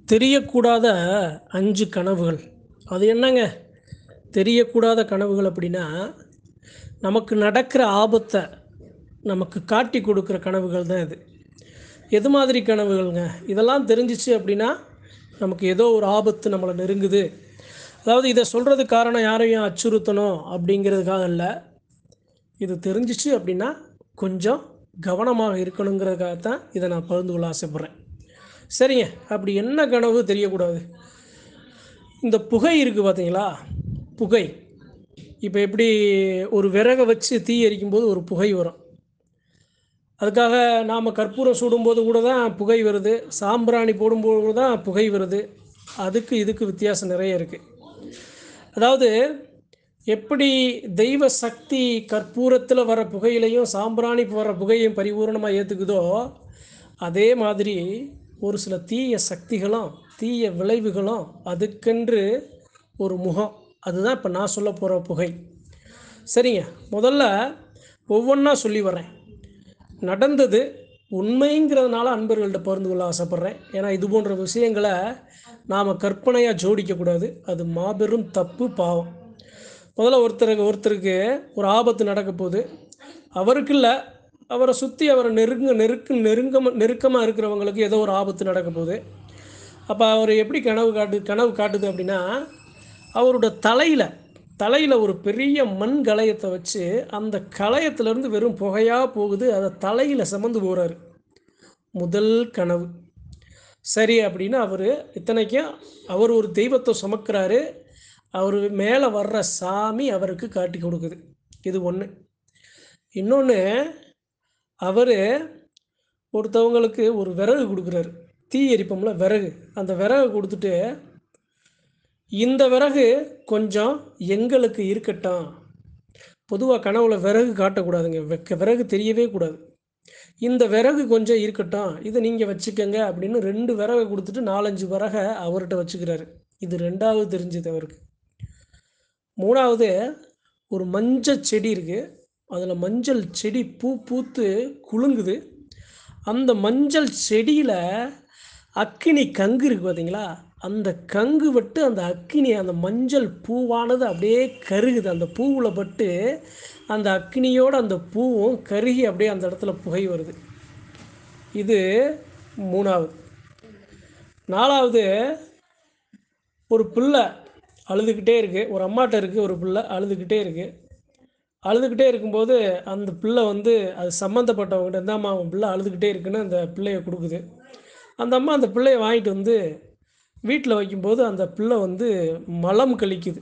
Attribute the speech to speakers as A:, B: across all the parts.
A: தெரியக்கூடாத 5 கனவுகள். அது என்னங்க? தெரியக்கூடாத கனவுகள் அப்படின்னா, நமக்கு நடக்கிற ஆபத்த நமக்கு காட்டிக் கொடுக்குற கனவுகள் தான் இது. எது மாதிரி கனவுகள்ங்க? இதெல்லாம் தெரிஞ்சுச்சு அப்படின்னா, நமக்கு ஏதோ ஒரு ஆபத்து நம்மள நெருங்குது. அதாவது இத சொல்றதுக்கு காரணம் யாரையும் அச்சுறுத்தணும் அப்படிங்கிறதுக்காக இல்ல. இது தெரிஞ்சுச்சு அப்படின்னா, கொஞ்சம் கவனமாக இருக்கணுங்கிறதுக்காக தான் இத நான் பகிர்ந்து கொள்ள ஆசைப்படுறேன். சரிங்க. அப்படி என்ன கனவு தெரியக்கூடாது? இந்த புகை இருக்கு பார்த்தீங்களா? புகை. இப்ப எப்படி ஒரு விறக வச்சு தீ எரிக்கும்போது ஒரு புகை வரும். அதுக்காக நாம கற்பூரம் சுடும்போது கூட தான் புகை வருது. சாம்பிராணி போடும்போது தான் புகை வருது. அதுக்கு இதுக்கு வித்தியாசம் நெறைய இருக்கு. அதாவது எப்படி தெய்வ சக்தி கற்பூரத்தில வர புகையிலையும், சாம்பிராணி வர புகையையும் பரிபூரணமா ஏத்துக்குதோ, அதே மாதிரி ஒரு சில தீய சக்திகளும், தீய விளைவுகளும் அதுக்கென்று ஒரு முகம். அதுதான் இப்ப நான் சொல்லப் போற புகை. சரிங்க. முதல்ல ஒவ்வொன்னா சொல்லி வரேன். நடந்தது உண்மைங்கிறதுனால அன்பர்கள்ட்ட பகிர்ந்து கொள்ள ஆசைப்படுறேன். ஏன்னா, இது போன்ற விஷயங்கள நாம கற்பனையா ஜோடிக்கக்கூடாது. அது மாபெரும் தப்பு, பாவம். முதல்ல ஒருத்தருக்கு ஒரு ஆபத்து நடக்கப் போது. அவருக்கு இல்ல, அவர சுத்தி அவர நெருக்கமா இருக்கிறவங்களுக்கு ஏதோ ஒரு ஆபத்து நடக்கப் போது. அப்ப அவரு எப்படி கனவு காட்டுது அப்படின்னா, அவரோட தலையில ஒரு பெரிய மண் கலயத்த வச்சு, அந்த கலயத்திலிருந்து வெறும் புகையா போகுது. அத தலையில சுமந்து போறாரு. முதல் கனவு. சரி அப்படின்னு இத்தனைக்கும் அவர் ஒரு தெய்வத்த சுமக்கிறாரு. அவரு மேல வர்ற சாமி அவருக்கு காட்டிக் கொடுக்குது. இது 1. இன்னொன்னு, அவரு ஒருத்தவங்களுக்கு ஒரு விறகு குடுக்குறாரு. தீ எரிப்போம்ல விறகு. அந்த விறக குடுத்துட்டு, "இந்த விறகு கொஞ்சம் எங்களுக்கு இருக்கட்டும்." பொதுவா கனவுல விறகு காட்டக்கூடாதுங்க. விறகு தெரியவே கூடாது. "இந்த விறகு கொஞ்சம் இருக்கட்டும். இத நீங்க வச்சுக்கங்க." அப்படின்னு 2 விறக குடுத்துட்டு 4, 5 விறக அவர்ட்ட வச்சுக்கிறாரு. இது 2வது தெரிஞ்சது அவருக்கு. 3வது, ஒரு மஞ்சள் செடி இருக்கு. அதுல மஞ்சள் செடி பூ பூத்து குலுங்குது. அந்த மஞ்சள் செடியில அக்கினி கங்கு இருக்கு பார்த்தீங்களா? அந்த கங்கு பட்டு அந்த அக்கினி அந்த மஞ்சள் பூவானது அப்படியே கருகுது. அந்த பூவுல பட்டு அந்த அக்கினியோட அந்த பூவும் கருகி அப்படியே அந்த இடத்துல புகை வருது. இது 3வது. 4வது, ஒரு பிள்ளை அழுதுகிட்டே இருக்கு. ஒரு அம்மாட்ட இருக்கு ஒரு பிள்ளை அழுதுகிட்டே இருக்கு. அழுதுகிட்டே இருக்கும்போது அந்த பிள்ளை அது சம்மந்தப்பட்டவங்ககிட்ட, "இந்தாம்மா உன் பிள்ளை அழுதுகிட்டே இருக்குன்னு" அந்த பிள்ளைய குடுக்குது. அந்த அம்மா அந்த பிள்ளைய வாங்கிட்டு வீட்ல வைக்கும்போது அந்த பிள்ளை மலம் கழிக்குது.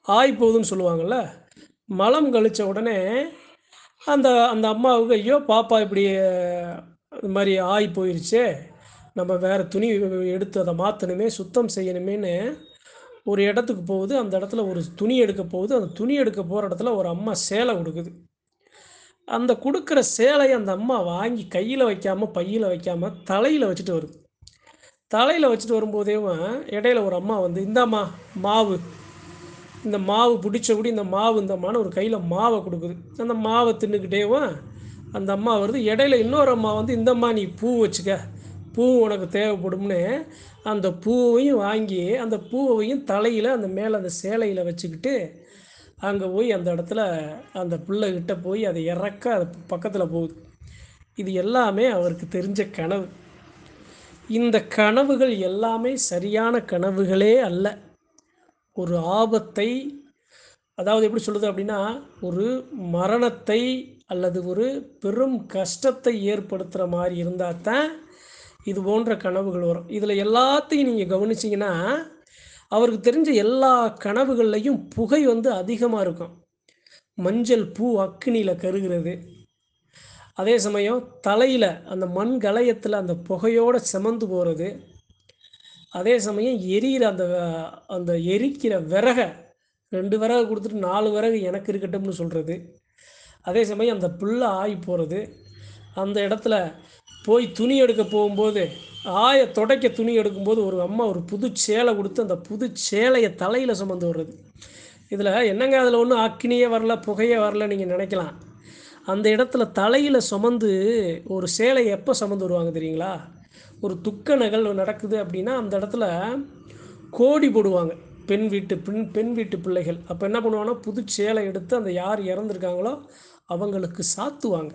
A: ஆய் போகுதுன்னு சொல்லுவாங்கள்ல. மலம் கழிச்ச உடனே அந்த அந்த அம்மாவுக்கு, "ஐயோ! பாப்பா இப்படி இது மாரி ஆயி போயிருச்சே! நம்ம வேற துணி எடுத்து அத மாத்தணுமே, சுத்தம் செய்யணுமேன்னு" ஒரு இடத்துக்கு போகுது. அந்த இடத்துல ஒரு துணி எடுக்க போகுது. அந்த துணி எடுக்க போற இடத்துல ஒரு அம்மா சேலை குடுக்குது. அந்த குடுக்குற சேலைய அந்த அம்மா வாங்கி கையில வைக்காம, பையில வைக்காம தலையில வச்சுட்டு வருது. தலையில வச்சுட்டு வரும்போதேவும் இடையில ஒரு அம்மா "இந்தாம்மா மாவு. இந்த மாவு புடிச்சபடி இந்த மாவு இந்தாம்மான்னு" ஒரு கையில மாவ குடுக்குது. அந்த மாவ தின்னுக்கிட்டேவும் அந்த அம்மா வருது. இடையில இன்னொரு அம்மா "இந்தாம்மா நீ பூ வச்சுக்க. பூ உனக்கு தேவைப்படும்னு" அந்த பூவையும் வாங்கி, அந்த பூவையும் தலையில அந்த மேல அந்த சேலையில வச்சுக்கிட்டு, அங்க போய் அந்த இடத்துல அந்த பிள்ளைகிட்ட போய் அத இறக்க அது பக்கத்துல போகுது. இது எல்லாமே அவருக்கு தெரிஞ்ச கனவு. இந்த கனவுகள் எல்லாமே சரியான கனவுகளே அல்ல. ஒரு ஆபத்தை, அதாவது எப்படி சொல்றது அப்படின்னா, ஒரு மரணத்தை அல்லது ஒரு பெரும் கஷ்டத்தை ஏற்படுத்துற மாரி இருந்தா தான், இது போன்ற கனவுகள் வரும். இதில எல்லாத்தையும் நீங்க கவனிச்சீங்கன்னா, அவருக்கு தெரிஞ்ச எல்லா கனவுகள்லயும் புகை அதிகமா இருக்கும். மஞ்சள் பூ அக்கினியில கருகுறது. அதே சமயம் தலையில அந்த மண் கலயத்தில அந்த புகையோட செமந்து போறது. அதே சமயம் எரியிற அந்த அந்த எரிக்கிற விறக 2 விறக குடுத்துட்டு 4 விறகு எனக்கு இருக்கட்டும்னு சொல்றது. அதே சமயம் அந்த பிள்ளை ஆயி போறது. அந்த இடத்துல போய் துணி எடுக்க போகும்போது, துடைக்க துணி எடுக்கும்போது ஒரு அம்மா ஒரு புது சேலை குடுத்து, அந்த புது சேலைய தலையில சுமந்து வர்றது. இதில என்னங்க அதில ஒண்ணும் அக்கினியே வரல, புகையே வரல நீங்க நெனைக்கலாம். அந்த இடத்துல தலையில சுமந்து ஒரு சேலைய எப்ப சுமந்து வருவாங்க தெரியுங்களா? ஒரு துக்க நிகழ்வு நடக்குது அப்படின்னா அந்த இடத்துல கோடி போடுவாங்க. பெண் வீட்டு பிள்ளைகள். அப்போ என்ன பண்ணுவாங்கன்னா, புது சேலை எடுத்து அந்த யார் இறந்துருக்காங்களோ அவங்களுக்கு சாத்துவாங்க.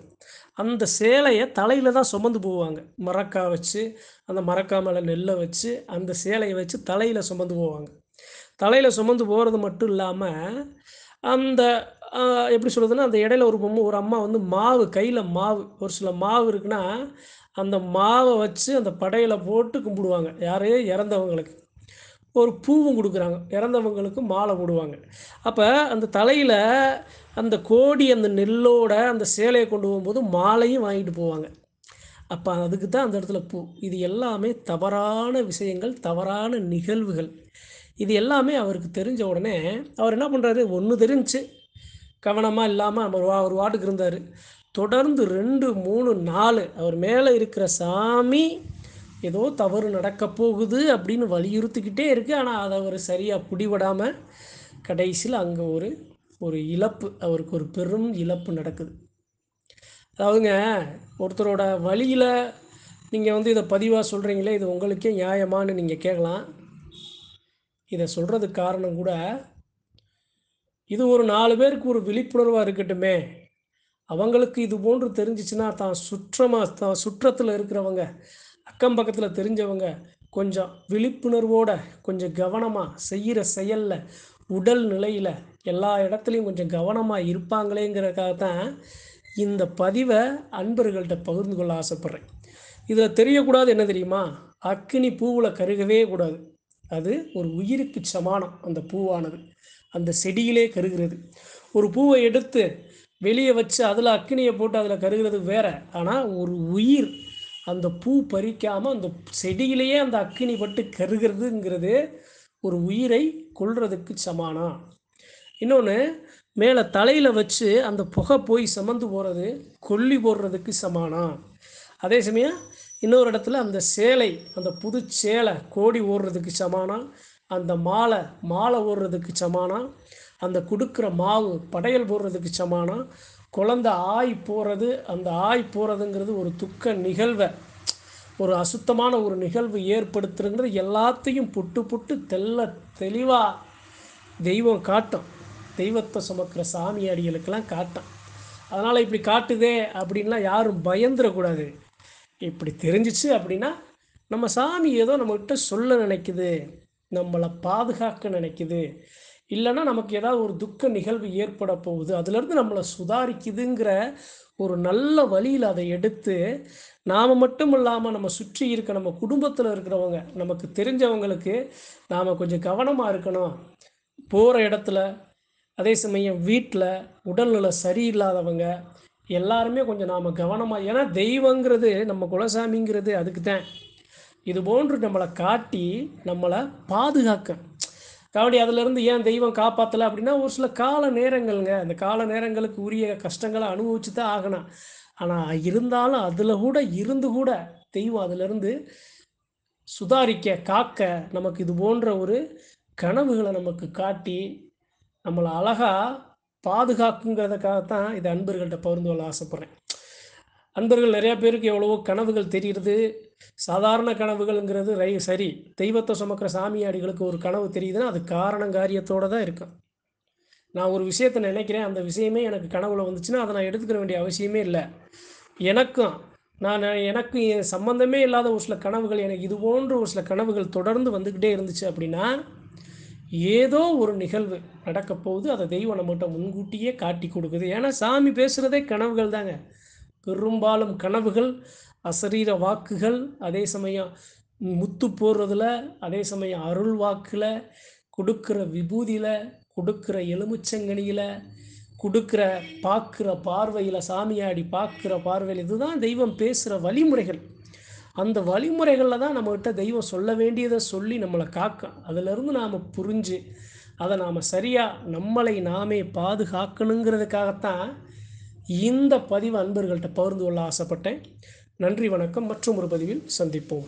A: அந்த சேலைய தலையில தான் சுமந்து போவாங்க. மரக்கா வச்சு, அந்த மரக்கா மேல நெல்ல வச்சு, அந்த சேலைய வச்சு தலையில சுமந்து போவாங்க. தலையில சுமந்து போறது மட்டும் இல்லாம, அந்த அ எப்படி சொல்றதுன்னா, அந்த இடையில ஒரு அம்மா வந்து மாவு கையில மாவு ஒரு சில மாவு இருக்குன்னா, அந்த மாவ வச்சு அந்த படையல போட்டு கும்பிடுவாங்க. யாரு? இறந்தவங்களுக்கு. ஒரு பூவும் குடுக்குறாங்க. இறந்தவங்களுக்கு மாலை போடுவாங்க. அப்ப அந்த தலையில அந்த கோடி அந்த நெல்லோட அந்த சேலைய கொண்டு போகும்போது மாலையும் வாங்கிட்டு போவாங்க. அப்ப அதுக்கு தான் அந்த இடத்துல பூ. இது எல்லாமே தவறான விஷயங்கள், தவறான நிகழ்வுகள். இது எல்லாமே அவருக்கு தெரிஞ்ச உடனே, அவர் என்ன பண்றாரு, ஒண்ணு தெரிஞ்சுச்சு. கவனமா இல்லாம அவர் பாட்டுக்கு இருந்தாரு. தொடர்ந்து 2, 3, 4 அவர் மேல இருக்கிற சாமி ஏதோ தவறு நடக்கப் போகுது அப்படின்னு வலியுறுத்திக்கிட்டே இருக்கு. ஆனா, அத அவரு சரியா பிடிபடாம, கடைசியில அங்க ஒரு ஒரு இழப்பு. அவருக்கு ஒரு பெரும் இழப்பு நடக்குது. அதாவதுங்க, ஒருத்தரோட வழியில நீங்க வந்து இத பதிவா சொல்றீங்களே, இது உங்களுக்கே நியாயமான்னு நீங்க கேட்கலாம். இத சொல்றதுக்கு காரணம் கூட, இது ஒரு 4 பேருக்கு ஒரு விழிப்புணர்வா இருக்கட்டுமே! அவங்களுக்கு இது போன்று தெரிஞ்சுச்சுன்னா, தான் சுற்றத்தில இருக்கிறவங்க, அக்கம் பக்கத்தில தெரிஞ்சவங்க, கொஞ்சம் விழிப்புணர்வோட, கொஞ்சம் கவனமா செய்யிற செயல்ல, உடல் நிலையில, எல்லா இடத்துலயும் கொஞ்சம் கவனமா இருப்பாங்களேங்கிறதுக்காக தான், இந்த பதிவ அன்பர்கள்ட்ட பகிர்ந்து கொள்ள ஆசைப்படுறேன். இதில தெரியக்கூடாது என்ன தெரியுமா? அக்கினி பூவுல கருகவே கூடாது. அது ஒரு உயிருக்கு சமானம் அந்த பூவானது. அந்த செடியிலே கருகிறது. ஒரு பூவ எடுத்து வெளிய வச்சு அதில அக்கினிய போட்டு அதில கருகுறது வேற. ஆனா ஒரு உயிர் அந்த பூ பறிக்காம அந்த செடியிலேயே அந்த அக்கினி பட்டு கருகிறதுங்கிறது ஒரு உயிரை கொல்றதுக்கு சமானம். இன்னொன்னு, மேல தலையில வச்சு அந்த புகை போய் செமந்து போறது, கொல்லி போடுறதுக்கு சமானம். அதே சமயம் இன்னொரு இடத்துல அந்த சேலை, அந்த புது சேலை கோடி ஓடுறதுக்கு சமானம். அந்த மாலை ஓடுறதுக்கு சமானம். அந்த குடுக்குற மாவு படையல் போடுறதுக்கு சமானம். குழந்த ஆய் போறது, அந்த ஆய் போறதுங்கிறது ஒரு துக்க நிகழ்வ, ஒரு அசுத்தமான ஒரு நிகழ்வு ஏற்படுத்துறதுங்கிறது எல்லாத்தையும் புட்டு புட்டு தெளிவா தெய்வம் காட்டும். தெய்வத்த சுமக்கிற சாமியாடிகளுக்கெல்லாம் காட்டும். அதனால இப்படி காட்டுதே அப்படின்லாம் யாரும் பயந்துறக்கூடாது. இப்படி தெரிஞ்சுச்சு அப்படின்னா, நம்ம சாமி ஏதோ நம்மகிட்ட சொல்ல நினைக்குது. நம்மள பாதுகாக்க நினைக்குது. இல்லன்னா நமக்கு ஏதாவது ஒரு துக்க நிகழ்வு ஏற்பட போகுது. அதிலிருந்து நம்மள சுதாரிக்குதுங்கிற ஒரு நல்ல வழியில அத எடுத்து, நாம மட்டும் இல்லாம நம்ம சுற்றி இருக்க நம்ம குடும்பத்தில இருக்கிறவங்க, நமக்கு தெரிஞ்சவங்களுக்கு நாம கொஞ்சம் கவனமா இருக்கணும். போற இடத்துல, அதே சமயம் வீட்ல உடல்நிலை சரியில்லாதவங்க, எல்லாருமே கொஞ்சம் நாம கவனமா ஏன்னா தெய்வங்கிறது, நம்ம குலசாமிங்கிறது அதுக்கு தான். இது போன்று நம்மள காட்டி, நம்மள பாதுகாக்க. கபடி அதிலிருந்து ஏன் தெய்வம் காப்பாத்தல அப்படின்னா, ஒரு சில கால நேரங்கள்ங்க. அந்த கால நேரங்களுக்கு உரிய கஷ்டங்கள அனுபவிச்சு தான் ஆகணும். ஆனா இருந்தாலும் அதில கூட இருந்து கூட தெய்வம் அதிலிருந்து சுதாரிக்க, காக்க நமக்கு இது போன்ற ஒரு கனவுகள நமக்கு காட்டி, நம்மள அழகா பாதுகாக்குங்கிறதுக்காகத்தான் இத அன்பர்கள்ட்ட பகிர்ந்து கொள்ள ஆசைப்படுறேன். அன்பர்கள் நெறைய பேருக்கு எவ்வளவோ கனவுகள் தெரியிறது. சாதாரண கனவுகள்ங்கிறது சரி. தெய்வத்த சுமக்கிற சாமியாடிகளுக்கு ஒரு கனவு தெரியுதுன்னா, அது காரணம் காரியத்தோட தான் இருக்கும். நான் ஒரு விஷயத்த நினைக்கிறேன், அந்த விஷயமே எனக்கு கனவுல வந்துச்சுன்னா, அத நான் எடுத்துக்கிற வேண்டிய அவசியமே இல்ல. எனக்கும் எனக்கு சம்மந்தமே இல்லாத ஒரு சில கனவுகள், எனக்கு இது போன்ற ஒரு சில கனவுகள் தொடர்ந்து வந்துக்கிட்டே இருந்துச்சு அப்படின்னா, ஏதோ ஒரு நிகழ்வு நடக்கப் போகுது. அத தெய்வம் நம்மட்ட முன்கூட்டியே காட்டிக் குடுக்குது. ஏன்னா, சாமி பேசுறதே கனவுகள் தாங்க. பெரும்பாலும் கனவுகள், அசரீர வாக்குகள், அதே சமயம் முத்து போடுறதுல, அதே சமயம் அருள் வாக்குல, குடுக்குற விபூதியில, குடுக்குற எலுமிச்சங்கனியில, குடுக்குற பார்க்குற பார்வையில, சாமியாடி பார்க்குற பார்வையில, இதுதான் தெய்வம் பேசுற வழிமுறைகள். அந்த வழிமுறைகள்ல தான் நம்மகிட்ட தெய்வம் சொல்ல வேண்டியத சொல்லி நம்மள காக்கும். அதிலிருந்து நாம புரிஞ்சு, அத நாம சரியா நம்மளை நாமே பாதுகாக்கணுங்கிறதுக்காகத்தான் இந்த பதிவு அன்பர்கள்ட்ட பகிர்ந்து கொள்ள ஆசைப்பட்டேன். நன்றி, வணக்கம். மற்றும் ஒரு பதிவில் சந்திப்போம்.